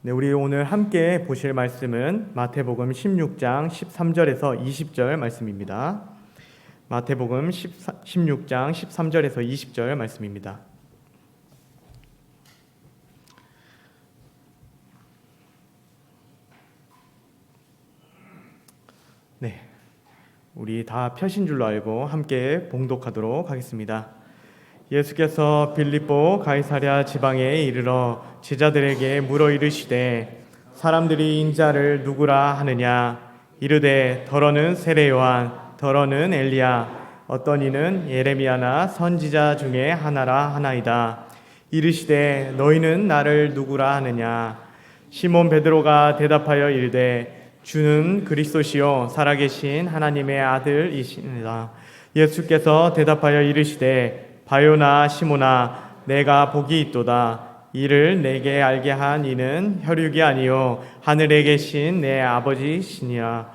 네, 우리 오늘 함께 보실 말씀은 마태복음 16장 13절에서 20절 말씀입니다. 마태복음 16장 13절에서 20절 말씀입니다. 네, 우리 다 펴신 줄로 알고 함께 봉독하도록 하겠습니다. 예수께서 빌립보 가이사랴 지방에 이르러 제자들에게 물어 이르시되 사람들이 인자를 누구라 하느냐 이르되 더러는 세례 요한 더러는 엘리야 어떤 이는 예레미야나 선지자 중에 하나라 하나이다. 이르시되 너희는 나를 누구라 하느냐 시몬 베드로가 대답하여 이르되 주는 그리스도시요 살아계신 하나님의 아들이시니라. 예수께서 대답하여 이르시되 바요나 시몬아 내가 복이 있도다. 이를 내게 알게 한 이는 혈육이 아니요 하늘에 계신 내 아버지시니라.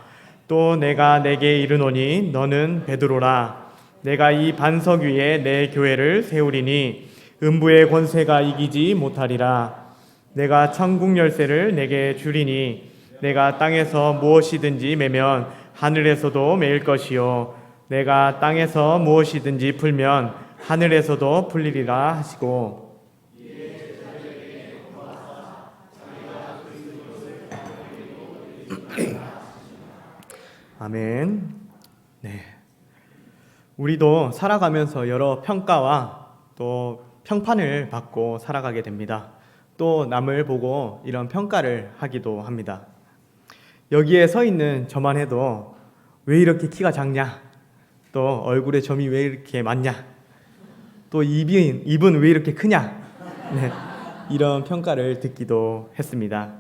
또 내가 내게 이르노니 너는 베드로라. 내가 이 반석 위에 내 교회를 세우리니 음부의 권세가 이기지 못하리라. 내가 천국 열쇠를 내게 주리니 내가 땅에서 무엇이든지 매면 하늘에서도 매일 것이요 내가 땅에서 무엇이든지 풀면 하늘에서도 풀리리라 하시고 아멘. 네, 우리도 살아가면서 여러 평가와 또 평판을 받고 살아가게 됩니다. 또 남을 보고 이런 평가를 하기도 합니다. 여기에 서 있는 저만 해도 왜 이렇게 키가 작냐, 또 얼굴에 점이 왜 이렇게 많냐, 또 입은 왜 이렇게 크냐, 네, 이런 평가를 듣기도 했습니다.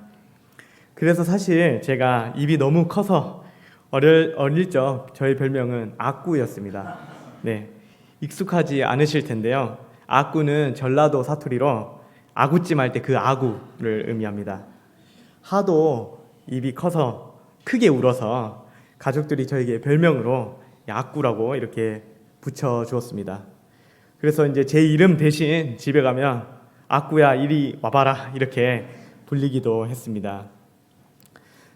그래서 사실 제가 입이 너무 커서 어릴 적 저의 별명은 아꾸였습니다. 네, 익숙하지 않으실 텐데요. 아꾸는 전라도 사투리로 아구찜 할 때 그 아구를 의미합니다. 하도 입이 커서 크게 울어서 가족들이 저에게 별명으로 아꾸라고 이렇게 붙여주었습니다. 그래서 이제 제 이름 대신 집에 가면 아꾸야 이리 와봐라 이렇게 불리기도 했습니다.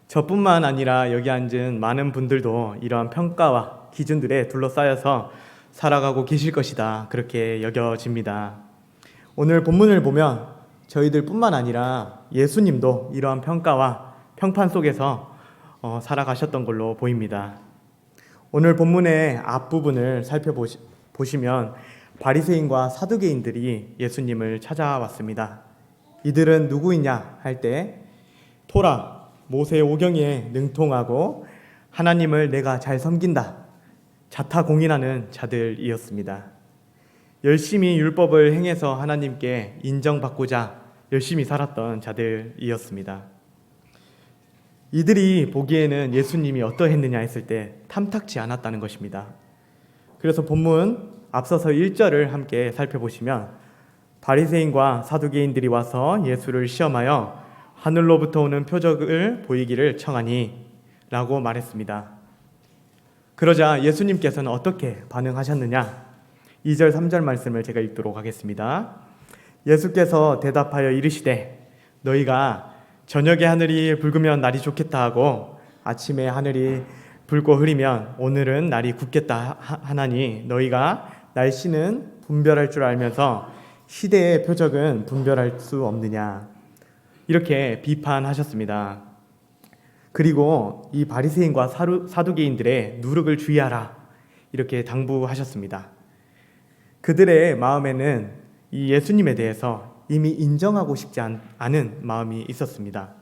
저뿐만 아니라 여기 앉은 많은 분들도 이러한 평가와 기준들에 둘러싸여서 살아가고 계실 것이다 그렇게 여겨집니다. 오늘 본문을 보면 저희들뿐만 아니라 예수님도 이러한 평가와 평판 속에서 살아가셨던 걸로 보입니다. 오늘 본문의 앞부분을 살펴보시면 바리새인과 사두개인들이 예수님을 찾아왔습니다. 이들은 누구이냐 할 때 토라, 모세 오경에 능통하고 하나님을 내가 잘 섬긴다 자타공인하는 자들이었습니다. 열심히 율법을 행해서 하나님께 인정받고자 열심히 살았던 자들이었습니다. 이들이 보기에는 예수님이 어떠했느냐 했을 때 탐탁지 않았다는 것입니다. 그래서 본문 앞서서 1절을 함께 살펴보시면 바리새인과 사두개인들이 와서 예수를 시험하여 하늘로부터 오는 표적을 보이기를 청하니 라고 말했습니다. 그러자 예수님께서는 어떻게 반응하셨느냐? 2절 3절 말씀을 제가 읽도록 하겠습니다. 예수께서 대답하여 이르시되 너희가 저녁에 하늘이 붉으면 날이 좋겠다 하고 아침에 하늘이 붉고 흐리면 오늘은 날이 굳겠다 하나니 너희가 날씨는 분별할 줄 알면서 시대의 표적은 분별할 수 없느냐 이렇게 비판하셨습니다. 그리고 이 바리새인과 사두개인들의 누룩을 주의하라 이렇게 당부하셨습니다. 그들의 마음에는 이 예수님에 대해서 이미 인정하고 싶지 않은 마음이 있었습니다.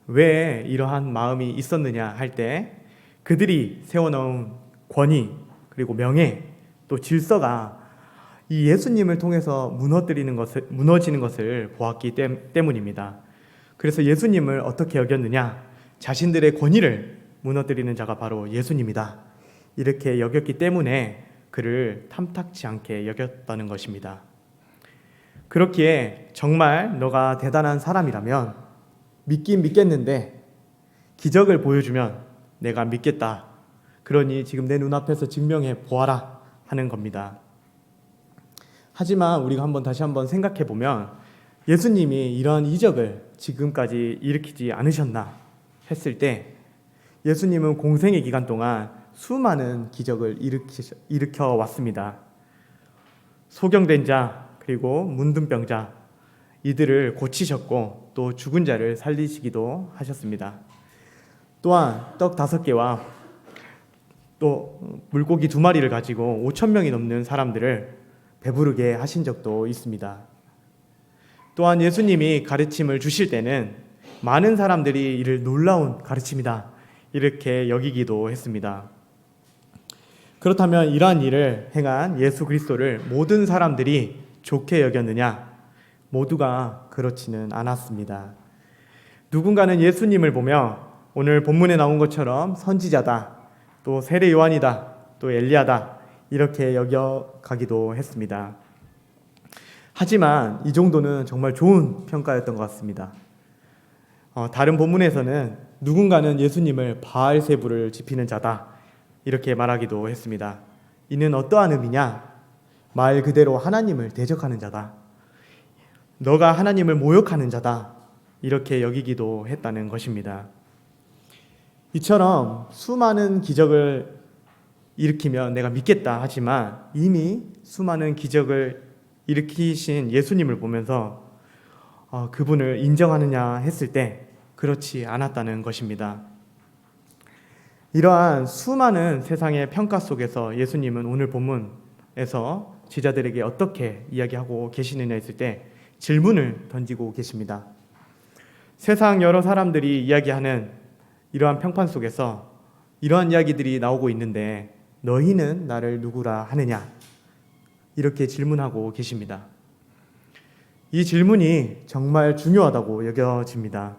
왜 이러한 마음이 있었느냐 할 때 그들이 세워놓은 권위 그리고 명예 또 질서가 이 예수님을 통해서 무너지는 것을 보았기 때문입니다. 그래서 예수님을 어떻게 여겼느냐? 자신들의 권위를 무너뜨리는 자가 바로 예수님이다 이렇게 여겼기 때문에 그를 탐탁지 않게 여겼다는 것입니다. 그렇기에 정말 너가 대단한 사람이라면 믿긴 믿겠는데 기적을 보여주면 내가 믿겠다. 그러니 지금 내 눈앞에서 증명해 보아라 하는 겁니다. 하지만 우리가 다시 한번 생각해 보면 예수님이 이러한 이적을 지금까지 일으키지 않으셨나 했을 때 예수님은 공생의 기간 동안 수많은 기적을 일으켜 왔습니다. 소경된 자, 그리고 문둥병자, 이들을 고치셨고 또 죽은 자를 살리시기도 하셨습니다. 또한 떡 5개와 또 물고기 2마리를 가지고 5,000명이 넘는 사람들을 배부르게 하신 적도 있습니다. 또한 예수님이 가르침을 주실 때는 많은 사람들이 이를 놀라운 가르침이다 이렇게 여기기도 했습니다. 그렇다면 이러한 일을 행한 예수 그리스도를 모든 사람들이 좋게 여겼느냐? 모두가 그렇지는 않았습니다. 누군가는 예수님을 보며 오늘 본문에 나온 것처럼 선지자다, 또 세례 요한이다, 또 엘리야다 이렇게 여겨가기도 했습니다. 하지만 이 정도는 정말 좋은 평가였던 것 같습니다. 다른 본문에서는 누군가는 예수님을 바알세불을 지피는 자다 이렇게 말하기도 했습니다. 이는 어떠한 의미냐? 말 그대로 하나님을 대적하는 자다. 너가 하나님을 모욕하는 자다. 이렇게 여기기도 했다는 것입니다. 이처럼 수많은 기적을 일으키면 내가 믿겠다 하지만 이미 수많은 기적을 일으키신 예수님을 보면서 그분을 인정하느냐 했을 때 그렇지 않았다는 것입니다. 이러한 수많은 세상의 평가 속에서 예수님은 오늘 본문에서 제자들에게 어떻게 이야기하고 계시느냐 했을 때 질문을 던지고 계십니다. 세상 여러 사람들이 이야기하는 이러한 평판 속에서 이러한 이야기들이 나오고 있는데 너희는 나를 누구라 하느냐? 이렇게 질문하고 계십니다. 이 질문이 정말 중요하다고 여겨집니다.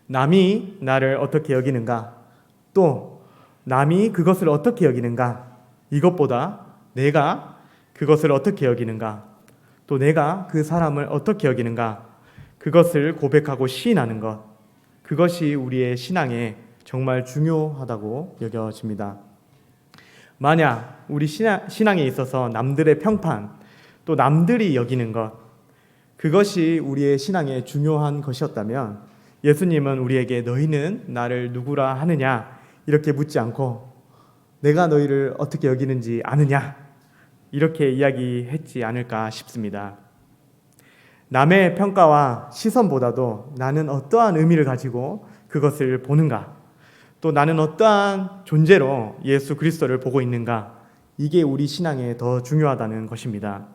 남이 나를 어떻게 여기는가? 또 남이 그것을 어떻게 여기는가? 이것보다 내가 그것을 어떻게 여기는가? 또 내가 그 사람을 어떻게 여기는가? 그것을 고백하고 시인하는 것. 그것이 우리의 신앙에 정말 중요하다고 여겨집니다. 만약 우리 신앙에 있어서 남들의 평판, 또 남들이 여기는 것, 그것이 우리의 신앙에 중요한 것이었다면 예수님은 우리에게 너희는 나를 누구라 하느냐 이렇게 묻지 않고 내가 너희를 어떻게 여기는지 아느냐 이렇게 이야기했지 않을까 싶습니다. 남의 평가와 시선보다도 나는 어떠한 의미를 가지고 그것을 보는가, 또 나는 어떠한 존재로 예수 그리스도를 보고 있는가, 이게 우리 신앙에 더 중요하다는 것입니다.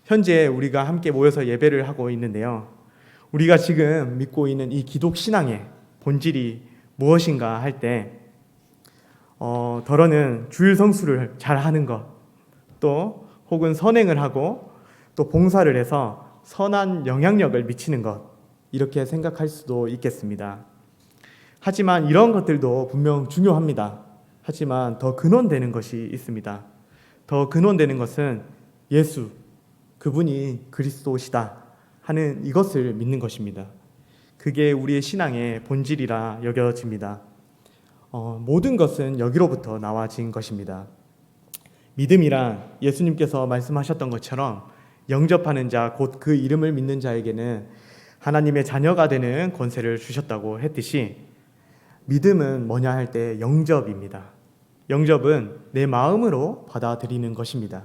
현재 우리가 함께 모여서 예배를 하고 있는데요. 우리가 지금 믿고 있는 이 기독 신앙의 본질이 무엇인가 할 때 더러는 주일 성수를 잘 하는 것, 또 혹은 선행을 하고 또 봉사를 해서 선한 영향력을 미치는 것, 이렇게 생각할 수도 있겠습니다. 하지만 이런 것들도 분명 중요합니다. 하지만 더 근원되는 것이 있습니다. 더 근원되는 것은 예수, 그분이 그리스도시다 하는 이것을 믿는 것입니다. 그게 우리의 신앙의 본질이라 여겨집니다. 모든 것은 여기로부터 나와진 것입니다. 믿음이란 예수님께서 말씀하셨던 것처럼 영접하는 자, 곧 그 이름을 믿는 자에게는 하나님의 자녀가 되는 권세를 주셨다고 했듯이 믿음은 뭐냐 할 때 영접입니다. 영접은 내 마음으로 받아들이는 것입니다.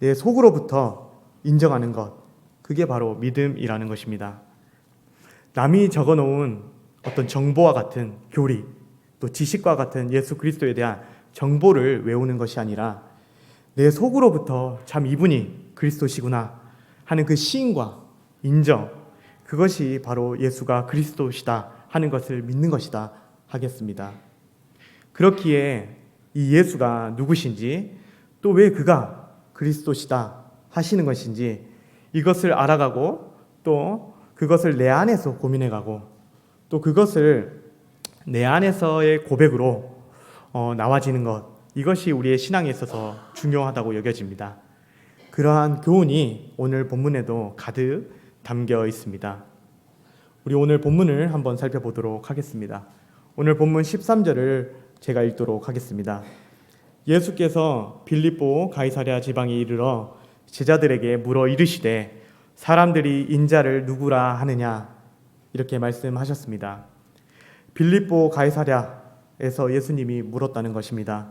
내 속으로부터 인정하는 것, 그게 바로 믿음이라는 것입니다. 남이 적어놓은 어떤 정보와 같은 교리, 또 지식과 같은 예수 그리스도에 대한 정보를 외우는 것이 아니라 내 속으로부터 참 이분이 그리스도시구나 하는 그 시인과 인정, 그것이 바로 예수가 그리스도시다 하는 것을 믿는 것이다 하겠습니다. 그렇기에 이 예수가 누구신지, 또 왜 그가 그리스도시다 하시는 것인지 이것을 알아가고 또 그것을 내 안에서 고민해가고 또 그것을 내 안에서의 고백으로 나와지는 것, 이것이 우리의 신앙에 있어서 중요하다고 여겨집니다. 그러한 교훈이 오늘 본문에도 가득 담겨 있습니다. 우리 오늘 본문을 한번 살펴보도록 하겠습니다. 오늘 본문 13절을 제가 읽도록 하겠습니다. 예수께서 빌립보 가이사랴 지방에 이르러 제자들에게 물어 이르시되 사람들이 인자를 누구라 하느냐 이렇게 말씀하셨습니다. 빌립보 가이사랴에서 예수님이 물었다는 것입니다.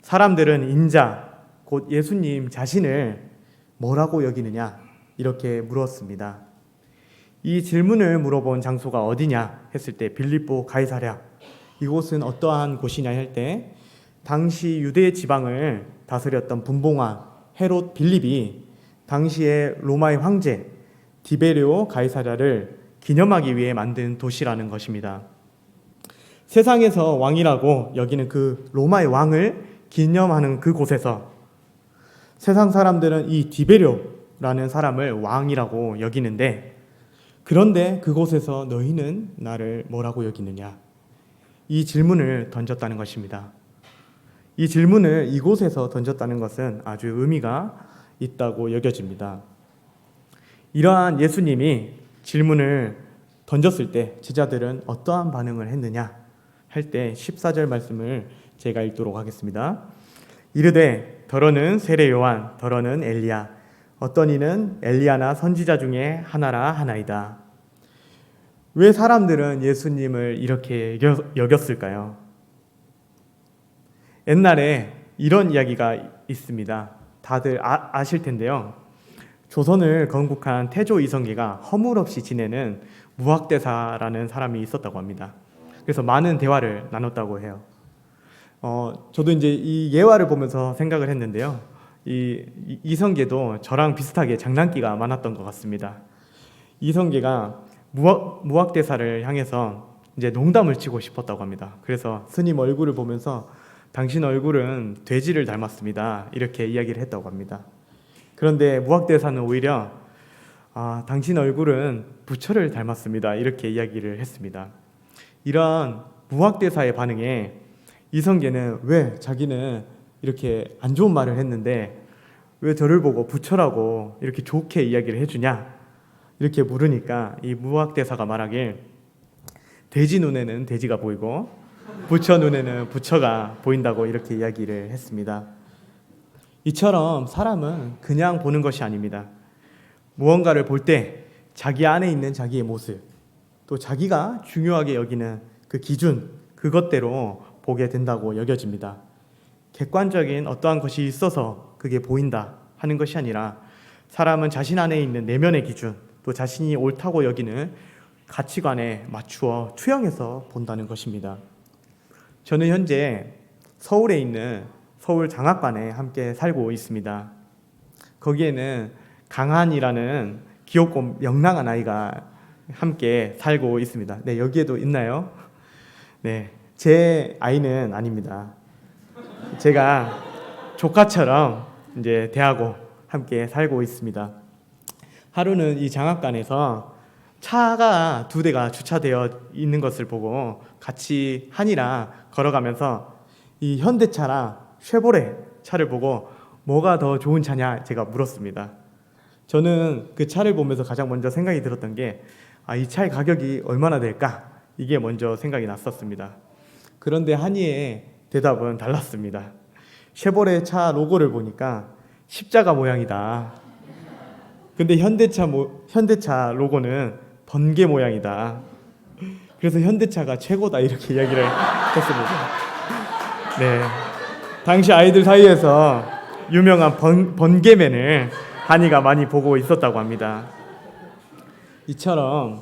사람들은 인자 곧 예수님 자신을 뭐라고 여기느냐 이렇게 물었습니다. 이 질문을 물어본 장소가 어디냐 했을 때 빌립보 가이사랴, 이곳은 어떠한 곳이냐 할 때 당시 유대 지방을 다스렸던 분봉왕 헤롯 빌립이 당시의 로마의 황제 디베리오 가이사랴를 기념하기 위해 만든 도시라는 것입니다. 세상에서 왕이라고 여기는 그 로마의 왕을 기념하는 그곳에서 세상 사람들은 이 디베리오라는 사람을 왕이라고 여기는데, 그런데 그곳에서 너희는 나를 뭐라고 여기느냐? 이 질문을 던졌다는 것입니다. 이 질문을 이곳에서 던졌다는 것은 아주 의미가 있다고 여겨집니다. 이러한 예수님이 질문을 던졌을 때 제자들은 어떠한 반응을 했느냐 할 때 14절 말씀을 제가 읽도록 하겠습니다. 이르되 더러는 세례 요한, 더러는 엘리야, 어떤 이는 엘리야나 선지자 중에 하나라 하나이다. 왜 사람들은 예수님을 이렇게 여겼을까요? 옛날에 이런 이야기가 있습니다. 다들 아실 텐데요. 조선을 건국한 태조 이성계가 허물없이 지내는 무학대사라는 사람이 있었다고 합니다. 그래서 많은 대화를 나눴다고 해요. 저도 이제 이 예화를 보면서 생각을 했는데요. 이성계도 저랑 비슷하게 장난기가 많았던 것 같습니다. 이성계가 무학대사를 향해서 이제 농담을 치고 싶었다고 합니다. 그래서 스님 얼굴을 보면서 당신 얼굴은 돼지를 닮았습니다, 이렇게 이야기를 했다고 합니다. 그런데 무학대사는 오히려 당신 얼굴은 부처를 닮았습니다, 이렇게 이야기를 했습니다. 이런 무학대사의 반응에 이성계는 왜 자기는 이렇게 안 좋은 말을 했는데 왜 저를 보고 부처라고 이렇게 좋게 이야기를 해주냐 이렇게 물으니까 이 무학대사가 말하길 돼지 눈에는 돼지가 보이고 부처 눈에는 부처가 보인다고 이렇게 이야기를 했습니다. 이처럼 사람은 그냥 보는 것이 아닙니다. 무언가를 볼 때 자기 안에 있는 자기의 모습, 또 자기가 중요하게 여기는 그 기준, 그것대로 보게 된다고 여겨집니다. 객관적인 어떠한 것이 있어서 그게 보인다 하는 것이 아니라 사람은 자신 안에 있는 내면의 기준, 또 자신이 옳다고 여기는 가치관에 맞추어 투영해서 본다는 것입니다. 저는 현재 서울에 있는 서울장학관에 함께 살고 있습니다. 거기에는 강한이라는 귀엽고 명랑한 아이가 함께 살고 있습니다. 네, 여기에도 있나요? 네, 제 아이는 아닙니다. 제가 조카처럼 이제 대하고 함께 살고 있습니다. 하루는 이 장학관에서 차가 2대가 주차되어 있는 것을 보고 같이 한이랑 걸어가면서 이 현대차랑 쉐보레 차를 보고 뭐가 더 좋은 차냐 제가 물었습니다. 저는 그 차를 보면서 가장 먼저 생각이 들었던 게 이 차의 가격이 얼마나 될까? 이게 먼저 생각이 났었습니다. 그런데 한이의 대답은 달랐습니다. 쉐보레 차 로고를 보니까 십자가 모양이다. 근데 현대차 로고는 번개 모양이다. 그래서 현대차가 최고다, 이렇게 이야기를 했습니다. 네, 당시 아이들 사이에서 유명한 번개맨을 한이가 많이 보고 있었다고 합니다. 이처럼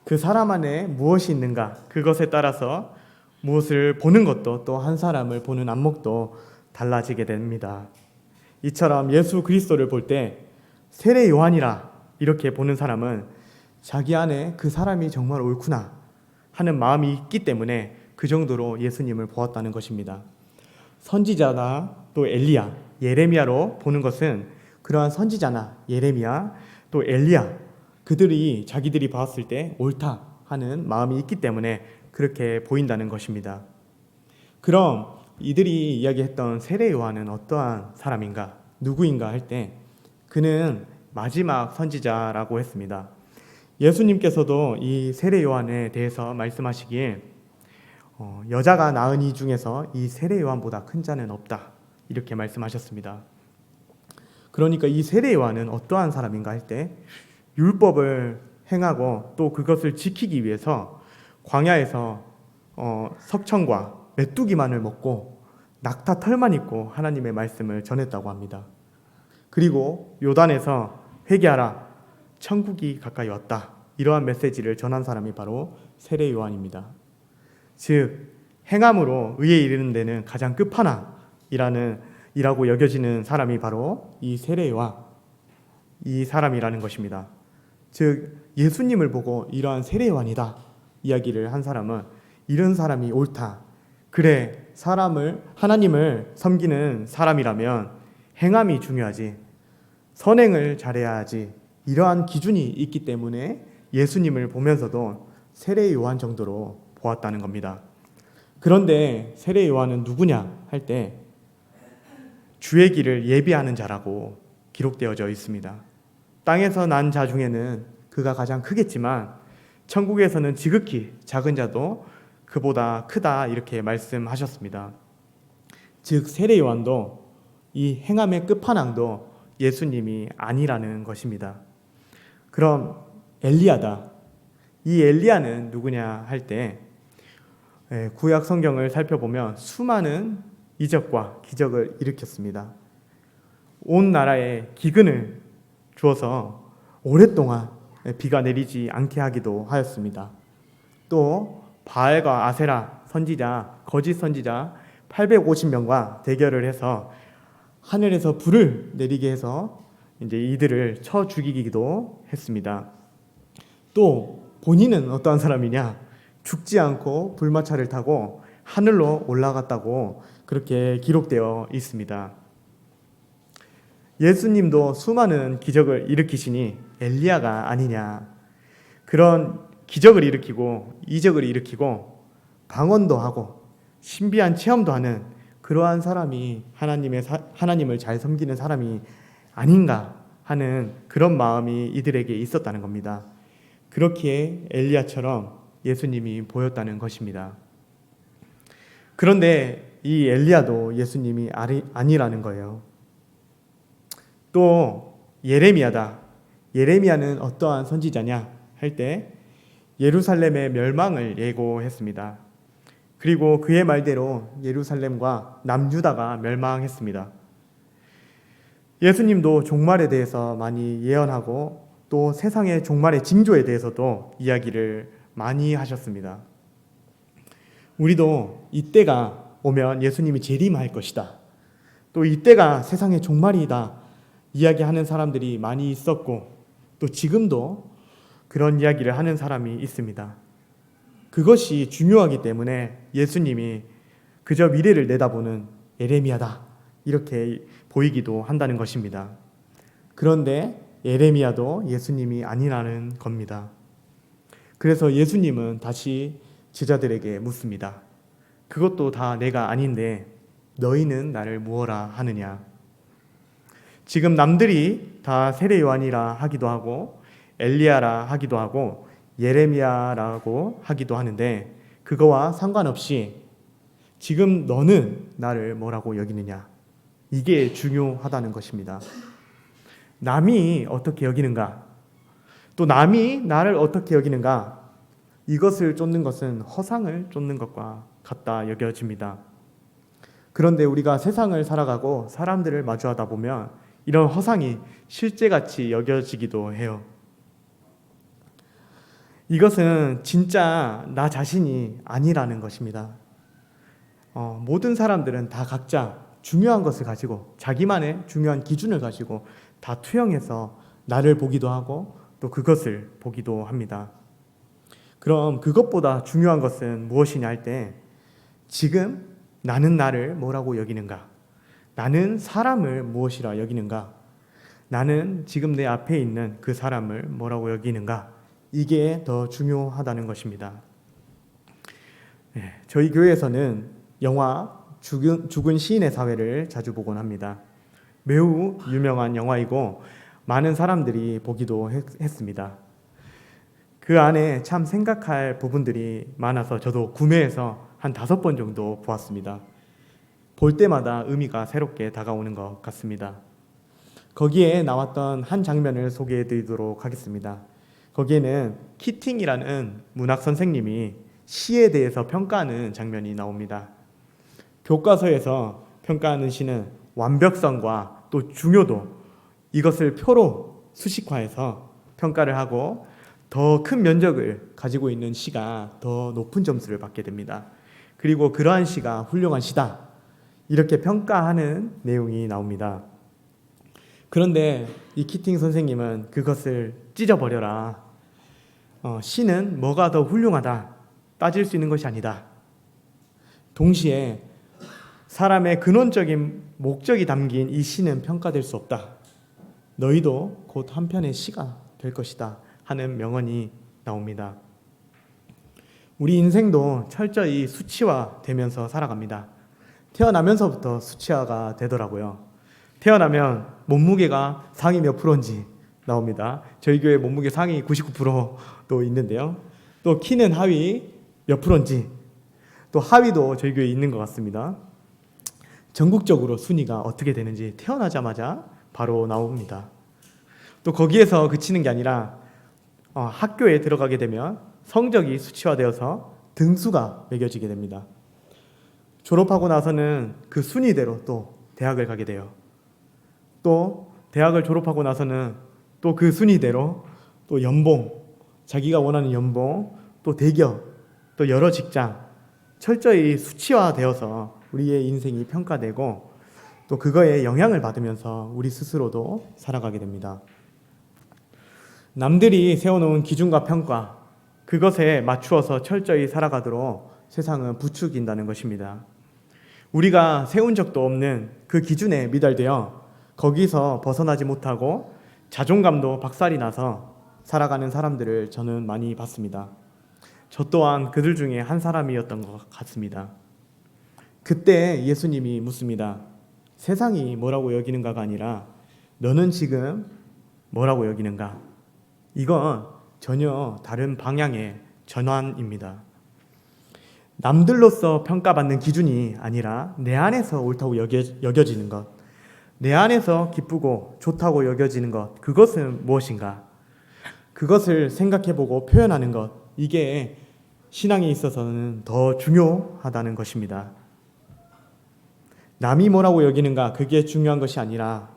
그 사람 안에 무엇이 있는가, 그것에 따라서 무엇을 보는 것도 또 한 사람을 보는 안목도 달라지게 됩니다. 이처럼 예수 그리스도를 볼 때 세례 요한이라 이렇게 보는 사람은 자기 안에 그 사람이 정말 옳구나 하는 마음이 있기 때문에 그 정도로 예수님을 보았다는 것입니다. 선지자나 또 엘리야, 예레미야로 보는 것은 그러한 선지자나 예레미야 또 엘리야, 그들이 자기들이 봤을 때 옳다 하는 마음이 있기 때문에 그렇게 보인다는 것입니다. 그럼 이들이 이야기했던 세례 요한은 어떠한 사람인가, 누구인가 할 때 그는 마지막 선지자라고 했습니다. 예수님께서도 이 세례 요한에 대해서 말씀하시길 여자가 낳은 이 중에서 이 세례 요한보다 큰 자는 없다, 이렇게 말씀하셨습니다. 그러니까 이 세례요한은 어떠한 사람인가 할 때 율법을 행하고 또 그것을 지키기 위해서 광야에서 석청과 메뚜기만을 먹고 낙타 털만 입고 하나님의 말씀을 전했다고 합니다. 그리고 요단에서 회개하라, 천국이 가까이 왔다, 이러한 메시지를 전한 사람이 바로 세례 요한입니다. 즉 행함으로 의에 이르는 데는 가장 끝판왕이라고 여겨지는 사람이 바로 이 세례 요한, 이 사람이라는 것입니다. 즉 예수님을 보고 이러한 세례 요한이다 이야기를 한 사람은 이런 사람이 옳다, 그래 하나님을 섬기는 사람이라면 행함이 중요하지, 선행을 잘해야 하지, 이러한 기준이 있기 때문에 예수님을 보면서도 세례 요한 정도로 보았다는 겁니다. 그런데 세례 요한은 누구냐 할 때 주의 길을 예비하는 자라고 기록되어져 있습니다. 땅에서 난 자 중에는 그가 가장 크겠지만 천국에서는 지극히 작은 자도 그보다 크다, 이렇게 말씀하셨습니다. 즉 세례 요한도 이 행함의 끝판왕도 예수님이 아니라는 것입니다. 그럼 엘리야다, 이 엘리야는 누구냐 할 때 구약 성경을 살펴보면 수많은 이적과 기적을 일으켰습니다. 온 나라에 기근을 주어서 오랫동안 비가 내리지 않게 하기도 하였습니다. 또 바알과 아세라 선지자, 거짓 선지자 850명과 대결을 해서 하늘에서 불을 내리게 해서 이제 이들을 쳐 죽이기도 했습니다. 또 본인은 어떠한 사람이냐? 죽지 않고 불마차를 타고 하늘로 올라갔다고 그렇게 기록되어 있습니다. 예수님도 수많은 기적을 일으키시니 엘리야가 아니냐? 그런 기적을 일으키고 이적을 일으키고 방언도 하고 신비한 체험도 하는 그러한 사람이 하나님을 잘 섬기는 사람이 아닌가 하는 그런 마음이 이들에게 있었다는 겁니다. 그렇기에 엘리야처럼 예수님이 보였다는 것입니다. 그런데 이 엘리야도 예수님이 아니라는 거예요. 또 예레미야다. 예레미야는 어떠한 선지자냐 할 때 예루살렘의 멸망을 예고했습니다. 그리고 그의 말대로 예루살렘과 남유다가 멸망했습니다. 예수님도 종말에 대해서 많이 예언하고 또 세상의 종말의 징조에 대해서도 이야기를 많이 하셨습니다. 우리도 이때가 오면 예수님이 재림할 것이다, 또 이때가 세상의 종말이다 이야기하는 사람들이 많이 있었고 또 지금도 그런 이야기를 하는 사람이 있습니다. 그것이 중요하기 때문에 예수님이 그저 미래를 내다보는 예레미야다 이렇게 보이기도 한다는 것입니다. 그런데 예레미야도 예수님이 아니라는 겁니다. 그래서 예수님은 다시 제자들에게 묻습니다. 그것도 다 내가 아닌데 너희는 나를 무엇라 하느냐? 지금 남들이 다 세례 요한이라 하기도 하고 엘리야라 하기도 하고 예레미야라고 하기도 하는데 그거와 상관없이 지금 너는 나를 뭐라고 여기느냐? 이게 중요하다는 것입니다. 남이 어떻게 여기는가? 또 남이 나를 어떻게 여기는가? 이것을 쫓는 것은 허상을 쫓는 것과 같다 여겨집니다. 그런데 우리가 세상을 살아가고 사람들을 마주하다 보면 이런 허상이 실제같이 여겨지기도 해요. 이것은 진짜 나 자신이 아니라는 것입니다. 모든 사람들은 다 각자 중요한 것을 가지고 자기만의 중요한 기준을 가지고 다 투영해서 나를 보기도 하고 또 그것을 보기도 합니다. 그럼 그것보다 중요한 것은 무엇이냐 할 때 지금 나는 나를 뭐라고 여기는가? 나는 사람을 무엇이라 여기는가? 나는 지금 내 앞에 있는 그 사람을 뭐라고 여기는가? 이게 더 중요하다는 것입니다. 저희 교회에서는 영화 죽은 시인의 사회를 자주 보곤 합니다. 매우 유명한 영화이고 많은 사람들이 보기도 했습니다. 그 안에 참 생각할 부분들이 많아서 저도 구매해서 한 5번 정도 보았습니다. 볼 때마다 의미가 새롭게 다가오는 것 같습니다. 거기에 나왔던 한 장면을 소개해 드리도록 하겠습니다. 거기에는 키팅이라는 문학 선생님이 시에 대해서 평가하는 장면이 나옵니다. 교과서에서 평가하는 시는 완벽성과 또 중요도, 이것을 표로 수식화해서 평가를 하고 더 큰 면적을 가지고 있는 시가 더 높은 점수를 받게 됩니다. 그리고 그러한 시가 훌륭한 시다, 이렇게 평가하는 내용이 나옵니다. 그런데 이 키팅 선생님은 그것을 찢어버려라, 시는 뭐가 더 훌륭하다 따질 수 있는 것이 아니다. 동시에 사람의 근원적인 목적이 담긴 이 시는 평가될 수 없다. 너희도 곧 한 편의 시가 될 것이다 하는 명언이 나옵니다. 우리 인생도 철저히 수치화되면서 살아갑니다. 태어나면서부터 수치화가 되더라고요. 태어나면 몸무게가 상위 몇 프로인지 나옵니다. 저희 교회 몸무게 상위 99%도 있는데요. 또 키는 하위 몇 프로인지, 또 하위도 저희 교회에 있는 것 같습니다. 전국적으로 순위가 어떻게 되는지 태어나자마자 바로 나옵니다. 또 거기에서 그치는 게 아니라 학교에 들어가게 되면 성적이 수치화되어서 등수가 매겨지게 됩니다. 졸업하고 나서는 그 순위대로 또 대학을 가게 돼요. 또 대학을 졸업하고 나서는 또 그 순위대로 또 연봉, 자기가 원하는 연봉, 또 대기업, 또 여러 직장, 철저히 수치화되어서 우리의 인생이 평가되고 또 그거에 영향을 받으면서 우리 스스로도 살아가게 됩니다. 남들이 세워놓은 기준과 평가, 그것에 맞추어서 철저히 살아가도록 세상은 부추긴다는 것입니다. 우리가 세운 적도 없는 그 기준에 미달되어 거기서 벗어나지 못하고 자존감도 박살이 나서 살아가는 사람들을 저는 많이 봤습니다. 저 또한 그들 중에 한 사람이었던 것 같습니다. 그때 예수님이 묻습니다. 세상이 뭐라고 여기는가가 아니라 너는 지금 뭐라고 여기는가? 이건 전혀 다른 방향의 전환입니다. 남들로서 평가받는 기준이 아니라 내 안에서 옳다고 여겨지는 것, 내 안에서 기쁘고 좋다고 여겨지는 것, 그것은 무엇인가? 그것을 생각해보고 표현하는 것, 이게 신앙에 있어서는 더 중요하다는 것입니다. 남이 뭐라고 여기는가, 그게 중요한 것이 아니라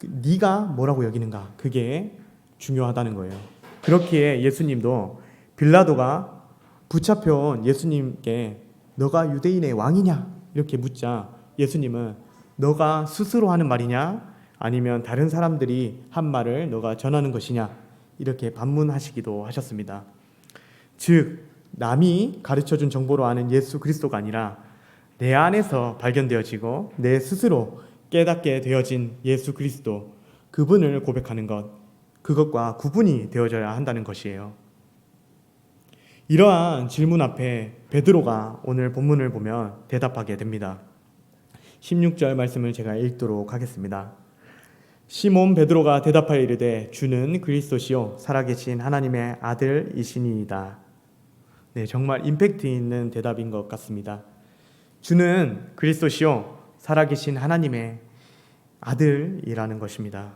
네가 뭐라고 여기는가, 그게 중요하다는 거예요. 그렇기에 예수님도 빌라도가 붙잡혀온 예수님께 너가 유대인의 왕이냐 이렇게 묻자 예수님은 너가 스스로 하는 말이냐 아니면 다른 사람들이 한 말을 너가 전하는 것이냐 이렇게 반문하시기도 하셨습니다. 즉 남이 가르쳐준 정보로 아는 예수 그리스도가 아니라 내 안에서 발견되어지고 내 스스로 깨닫게 되어진 예수 그리스도, 그분을 고백하는 것, 그것과 구분이 되어져야 한다는 것이에요. 이러한 질문 앞에 베드로가 오늘 본문을 보면 대답하게 됩니다. 16절 말씀을 제가 읽도록 하겠습니다. 시몬 베드로가 대답하여 이르되 주는 그리스도시요 살아계신 하나님의 아들이시니이다. 네, 정말 임팩트 있는 대답인 것 같습니다. 주는 그리스도시요 살아계신 하나님의 아들이라는 것입니다.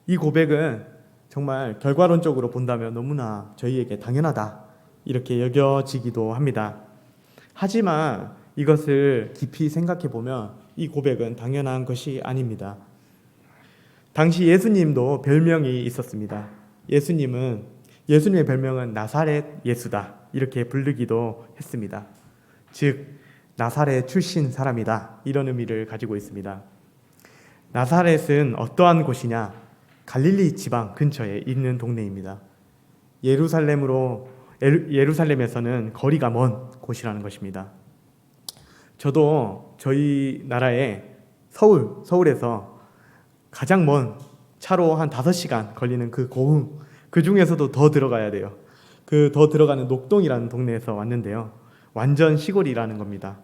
이 고백은 정말 결과론적으로 본다면 너무나 저희에게 당연하다 이렇게 여겨지기도 합니다. 하지만 이것을 깊이 생각해 보면 이 고백은 당연한 것이 아닙니다. 당시 예수님도 별명이 있었습니다. 예수님의 별명은 나사렛 예수다 이렇게 부르기도 했습니다. 즉 나사렛 출신 사람이다 이런 의미를 가지고 있습니다. 나사렛은 어떠한 곳이냐? 갈릴리 지방 근처에 있는 동네입니다. 예루살렘에서는 거리가 먼 곳이라는 것입니다. 저도 저희 나라의 서울에서 가장 먼 차로 한 5시간 걸리는 그 고흥, 그 중에서도 더 들어가야 돼요. 그 더 들어가는 녹동이라는 동네에서 왔는데요. 완전 시골이라는 겁니다.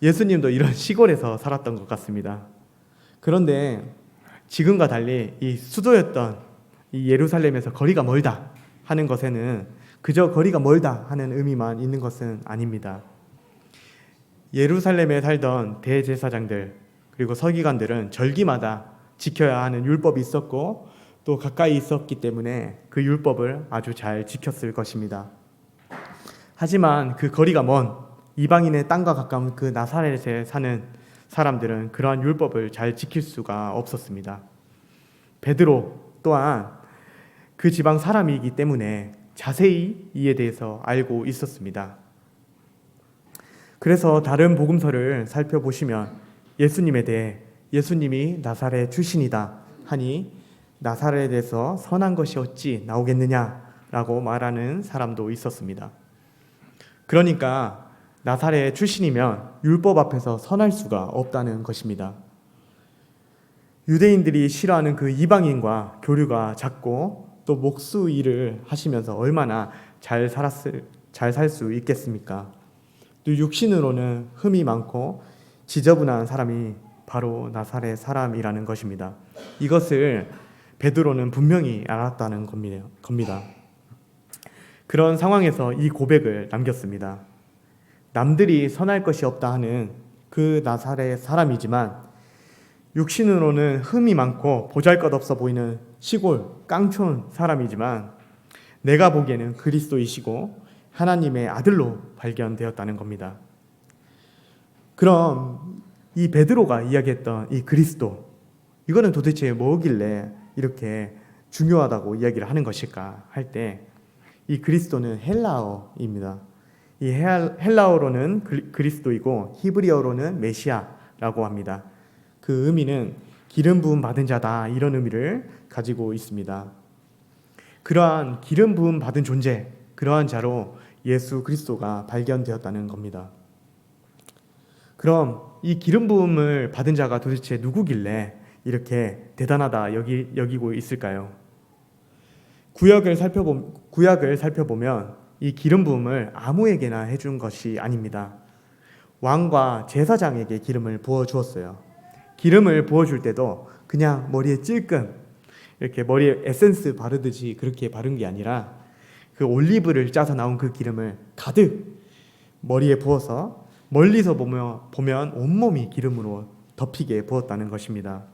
예수님도 이런 시골에서 살았던 것 같습니다. 그런데 지금과 달리 이 수도였던 이 예루살렘에서 거리가 멀다 하는 것에는 그저 거리가 멀다 하는 의미만 있는 것은 아닙니다. 예루살렘에 살던 대제사장들, 그리고 서기관들은 절기마다 지켜야 하는 율법이 있었고 또 가까이 있었기 때문에 그 율법을 아주 잘 지켰을 것입니다. 하지만 그 거리가 먼 이방인의 땅과 가까운 그 나사렛에 사는 사람들은 그러한 율법을 잘 지킬 수가 없었습니다. 베드로 또한 그 지방 사람이기 때문에 자세히 이에 대해서 알고 있었습니다. 그래서 다른 복음서를 살펴보시면 예수님에 대해 예수님이 나사렛 출신이다 하니 나사렛에서 선한 것이 어찌 나오겠느냐라고 말하는 사람도 있었습니다. 그러니까 나사렛 출신이면 율법 앞에서 선할 수가 없다는 것입니다. 유대인들이 싫어하는 그 이방인과 교류가 잦고 또 목수 일을 하시면서 얼마나 잘 살 수 있겠습니까? 또 육신으로는 흠이 많고 지저분한 사람이 바로 나사렛 사람이라는 것입니다. 이것을 베드로는 분명히 알았다는 겁니다. 그런 상황에서 이 고백을 남겼습니다. 남들이 선할 것이 없다 하는 그 나사렛 사람이지만 육신으로는 흠이 많고 보잘것없어 보이는 시골 깡촌 사람이지만 내가 보기에는 그리스도이시고 하나님의 아들로 발견되었다는 겁니다. 그럼 이 베드로가 이야기했던 이 그리스도, 이거는 도대체 뭐길래 이렇게 중요하다고 이야기를 하는 것일까 할 때 이 그리스도는 헬라어입니다. 이 헬라어로는 그리스도이고 히브리어로는 메시아라고 합니다. 그 의미는 기름 부음 받은 자다, 이런 의미를 가지고 있습니다. 그러한 기름 부음 받은 존재, 그러한 자로 예수 그리스도가 발견되었다는 겁니다. 그럼 이 기름 부음을 받은 자가 도대체 누구길래 이렇게 대단하다 여기고 있을까요? 구약을 살펴보면 이 기름 부음을 아무에게나 해준 것이 아닙니다. 왕과 제사장에게 기름을 부어 주었어요. 기름을 부어줄 때도 그냥 머리에 찔끔 이렇게 머리에 에센스 바르듯이 그렇게 바른 게 아니라 그 올리브를 짜서 나온 그 기름을 가득 머리에 부어서 멀리서 보면 온몸이 기름으로 덮이게 부었다는 것입니다.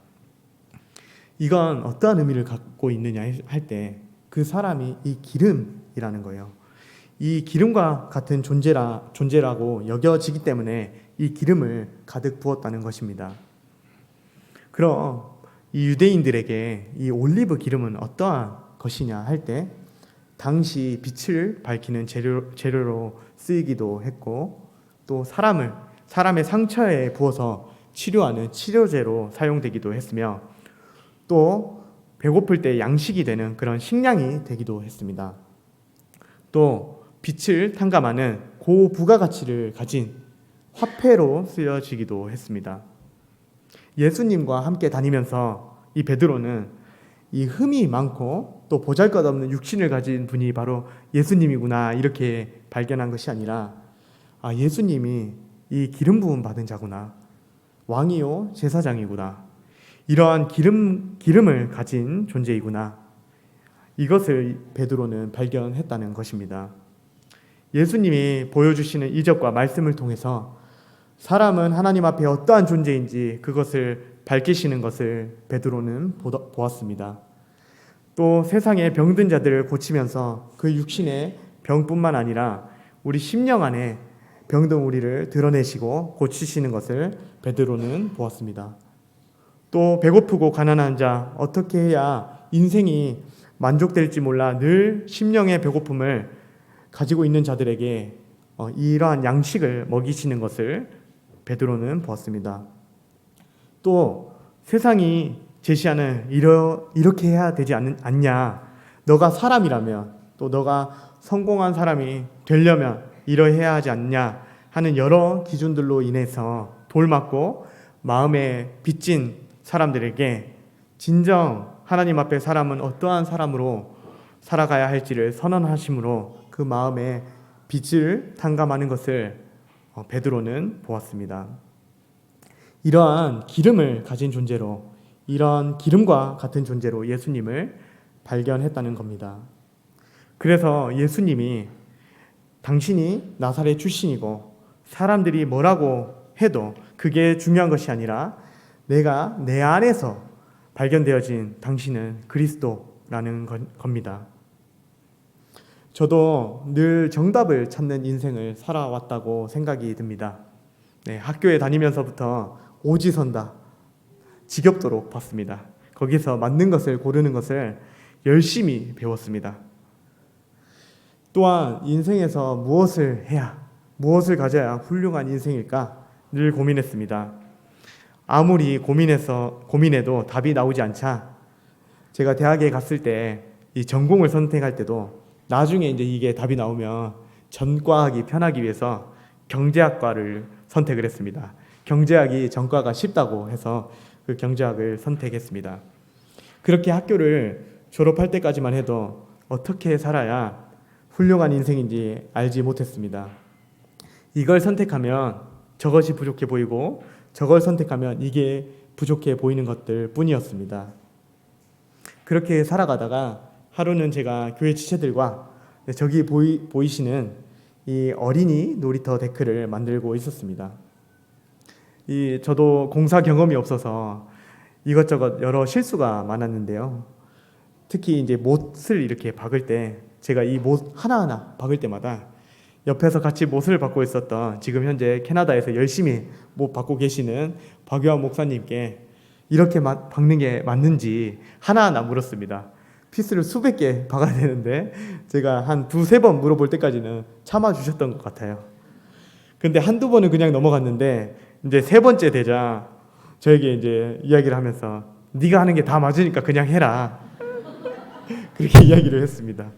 이건 어떠한 의미를 갖고 있느냐 할 때 그 사람이 이 기름이라는 거예요. 이 기름과 같은 존재라고 여겨지기 때문에 이 기름을 가득 부었다는 것입니다. 그럼 이 유대인들에게 이 올리브 기름은 어떠한 것이냐 할 때 당시 빛을 밝히는 재료로 쓰이기도 했고 또 사람의 상처에 부어서 치료하는 치료제로 사용되기도 했으며 또 배고플 때 양식이 되는 그런 식량이 되기도 했습니다. 또 빛을 탕감하는 고부가가치를 가진 화폐로 쓰여지기도 했습니다. 예수님과 함께 다니면서 이 베드로는 이 흠이 많고 또 보잘것없는 육신을 가진 분이 바로 예수님이구나 이렇게 발견한 것이 아니라 예수님이 이 기름 부음 받은 자구나, 왕이요 제사장이구나, 이러한 기름을 가진 존재이구나, 이것을 베드로는 발견했다는 것입니다. 예수님이 보여주시는 이적과 말씀을 통해서 사람은 하나님 앞에 어떠한 존재인지 그것을 밝히시는 것을 베드로는 보았습니다. 또 세상의 병든 자들을 고치면서 그 육신의 병뿐만 아니라 우리 심령 안에 병든 우리를 드러내시고 고치시는 것을 베드로는 보았습니다. 또 배고프고 가난한 자, 어떻게 해야 인생이 만족될지 몰라 늘 심령의 배고픔을 가지고 있는 자들에게 이러한 양식을 먹이시는 것을 베드로는 보았습니다. 또 세상이 제시하는 이렇게 해야 되지 않냐, 너가 사람이라면 또 너가 성공한 사람이 되려면 이러해야 하지 않냐 하는 여러 기준들로 인해서 돌맞고 마음에 빚진 사람들에게 진정 하나님 앞에 사람은 어떠한 사람으로 살아가야 할지를 선언하심으로 그 마음에 빚을 탕감하는 것을 베드로는 보았습니다. 이러한 기름을 가진 존재로, 이러한 기름과 같은 존재로 예수님을 발견했다는 겁니다. 그래서 예수님이 당신이 나사렛 출신이고 사람들이 뭐라고 해도 그게 중요한 것이 아니라 내가 내 안에서 발견되어진 당신은 그리스도라는 겁니다. 저도 늘 정답을 찾는 인생을 살아왔다고 생각이 듭니다. 네, 학교에 다니면서부터 오지선다, 지겹도록 봤습니다. 거기서 맞는 것을 고르는 것을 열심히 배웠습니다. 또한 인생에서 무엇을 해야, 무엇을 가져야 훌륭한 인생일까 늘 고민했습니다. 아무리 고민해도 답이 나오지 않자 제가 대학에 갔을 때 이 전공을 선택할 때도 나중에 이제 이게 답이 나오면 전과하기 편하기 위해서 경제학과를 선택을 했습니다. 경제학이 전과가 쉽다고 해서 그 경제학을 선택했습니다. 그렇게 학교를 졸업할 때까지만 해도 어떻게 살아야 훌륭한 인생인지 알지 못했습니다. 이걸 선택하면 저것이 부족해 보이고 저걸 선택하면 이게 부족해 보이는 것들 뿐이었습니다. 그렇게 살아가다가 하루는 제가 교회 지체들과 저기 보이시는 이 어린이 놀이터 데크를 만들고 있었습니다. 저도 공사 경험이 없어서 이것저것 여러 실수가 많았는데요. 특히 이제 못을 이렇게 박을 때 제가 이 못 하나하나 박을 때마다 옆에서 같이 못을 박고 있었던 지금 현재 캐나다에서 열심히 못 박고 계시는 박유한 목사님께 이렇게 박는 게 맞는지 하나하나 물었습니다. 피스를 수백 개 박아야 되는데 제가 한 두세 번 물어볼 때까지는 참아주셨던 것 같아요. 근데 한두 번은 그냥 넘어갔는데 이제 세 번째 되자 저에게 이제 이야기를 하면서 네가 하는 게 다 맞으니까 그냥 해라. 그렇게 이야기를 했습니다.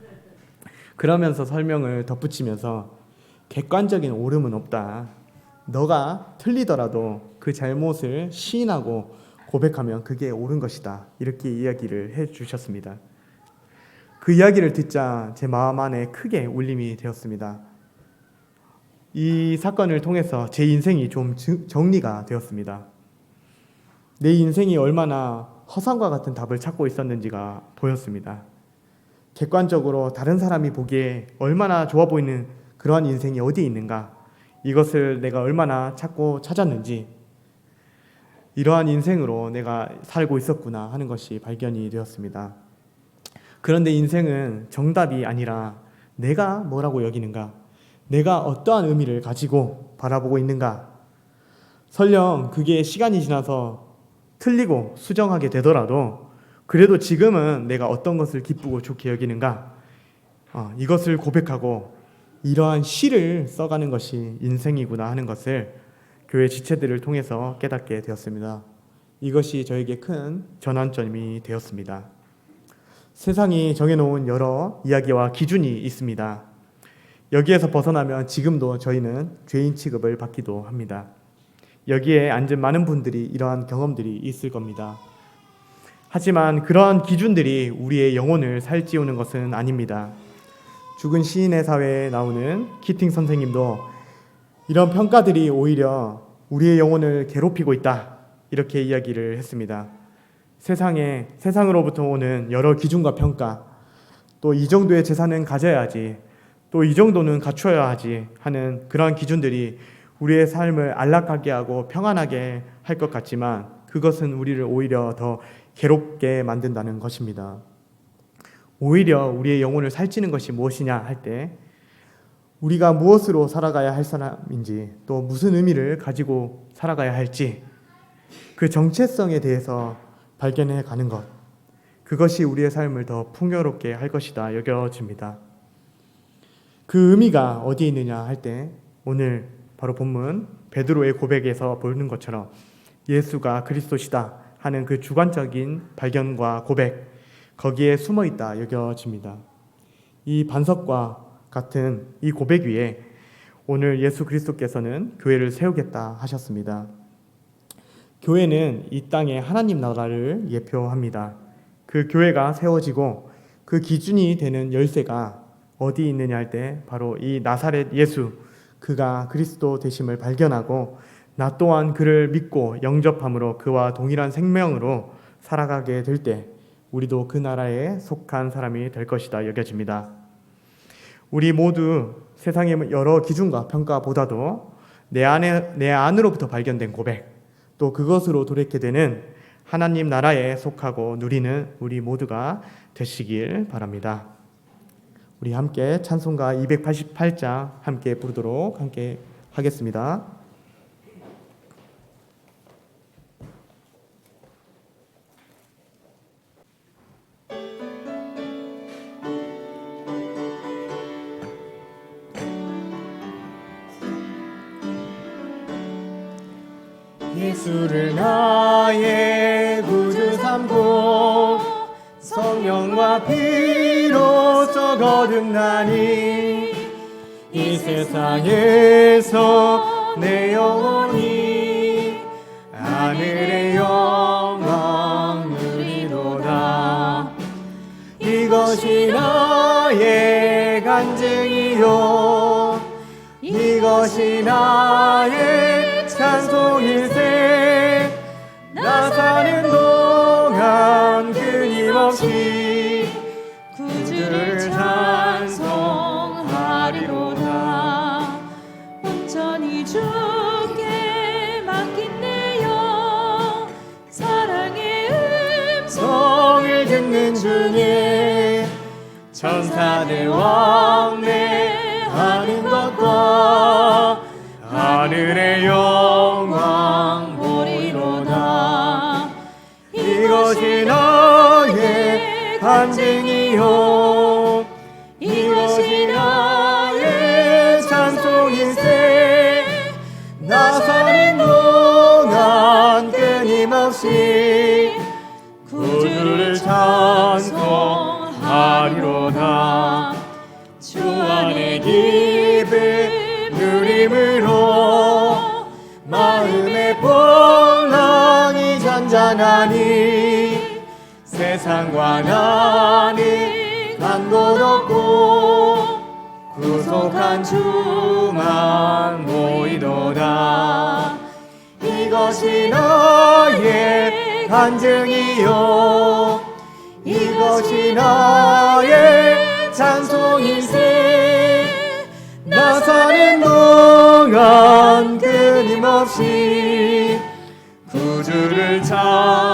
그러면서 설명을 덧붙이면서 객관적인 옳음은 없다. 너가 틀리더라도 그 잘못을 시인하고 고백하면 그게 옳은 것이다. 이렇게 이야기를 해주셨습니다. 그 이야기를 듣자 제 마음 안에 크게 울림이 되었습니다. 이 사건을 통해서 제 인생이 좀 정리가 되었습니다. 내 인생이 얼마나 허상과 같은 답을 찾고 있었는지가 보였습니다. 객관적으로 다른 사람이 보기에 얼마나 좋아 보이는 그러한 인생이 어디에 있는가, 이것을 내가 얼마나 찾고 찾았는지, 이러한 인생으로 내가 살고 있었구나 하는 것이 발견이 되었습니다. 그런데 인생은 정답이 아니라 내가 뭐라고 여기는가, 내가 어떠한 의미를 가지고 바라보고 있는가. 설령 그게 시간이 지나서 틀리고 수정하게 되더라도 그래도 지금은 내가 어떤 것을 기쁘고 좋게 여기는가, 이것을 고백하고 이러한 시를 써가는 것이 인생이구나 하는 것을 교회 지체들을 통해서 깨닫게 되었습니다. 이것이 저에게 큰 전환점이 되었습니다. 세상이 정해놓은 여러 이야기와 기준이 있습니다. 여기에서 벗어나면 지금도 저희는 죄인 취급을 받기도 합니다. 여기에 앉은 많은 분들이 이러한 경험들이 있을 겁니다. 하지만 그러한 기준들이 우리의 영혼을 살찌우는 것은 아닙니다. 죽은 시인의 사회에 나오는 키팅 선생님도 이런 평가들이 오히려 우리의 영혼을 괴롭히고 있다, 이렇게 이야기를 했습니다. 세상으로부터 오는 여러 기준과 평가, 또 이 정도의 재산은 가져야지, 또 이 정도는 갖춰야 하지 하는 그러한 기준들이 우리의 삶을 안락하게 하고 평안하게 할 것 같지만 그것은 우리를 오히려 더 괴롭게 만든다는 것입니다. 오히려 우리의 영혼을 살찌는 것이 무엇이냐 할 때 우리가 무엇으로 살아가야 할 사람인지, 또 무슨 의미를 가지고 살아가야 할지, 그 정체성에 대해서 발견해 가는 것, 그것이 우리의 삶을 더 풍요롭게 할 것이다 여겨집니다. 그 의미가 어디에 있느냐 할 때 오늘 바로 본문 베드로의 고백에서 보는 것처럼 예수가 그리스도시다 하는 그 주관적인 발견과 고백, 거기에 숨어 있다 여겨집니다. 이 반석과 같은 이 고백 위에 오늘 예수 그리스도께서는 교회를 세우겠다 하셨습니다. 교회는 이 땅의 하나님 나라를 예표합니다. 그 교회가 세워지고 그 기준이 되는 열쇠가 어디 있느냐 할 때 바로 이 나사렛 예수, 그가 그리스도 되심을 발견하고 나 또한 그를 믿고 영접함으로 그와 동일한 생명으로 살아가게 될 때 우리도 그 나라에 속한 사람이 될 것이다 여겨집니다. 우리 모두 세상의 여러 기준과 평가보다도 내 안으로부터 발견된 고백, 또 그것으로 돌이키게 되는 하나님 나라에 속하고 누리는 우리 모두가 되시길 바랍니다. 우리 함께 찬송가 288장 함께 부르도록 함께 하겠습니다. 예수를 나의 구주 삼고 성령과 피로써 거듭나니 이 세상에서 내 영혼이 하늘의 영광 누리도다. 이것이 나의 간증이요 이것이 나의 찬송일세. 나 사는 동안 끊임없이 구주를 찬송하리로다. 온전히 주께 맡긴 내 영 사랑의 음성을 듣는 중에 천사들 왕래하는 것과 하늘의 영광 보리로다. 이것이 나의 간증이요 이것이 나의 찬송일세. 나 사는 동안 끊임없이 구주를 찬송하리로다. 주 안의 기쁨 누림으로 마음의 풍랑이 잔잔하니 세상과 나는 간 곳 없고 구속한 주만 보이도다. 이것이 나의 간증이요 이것이 나의 찬송일세. 나 사는 동안 끊임없이 구주를 찬송하리로다.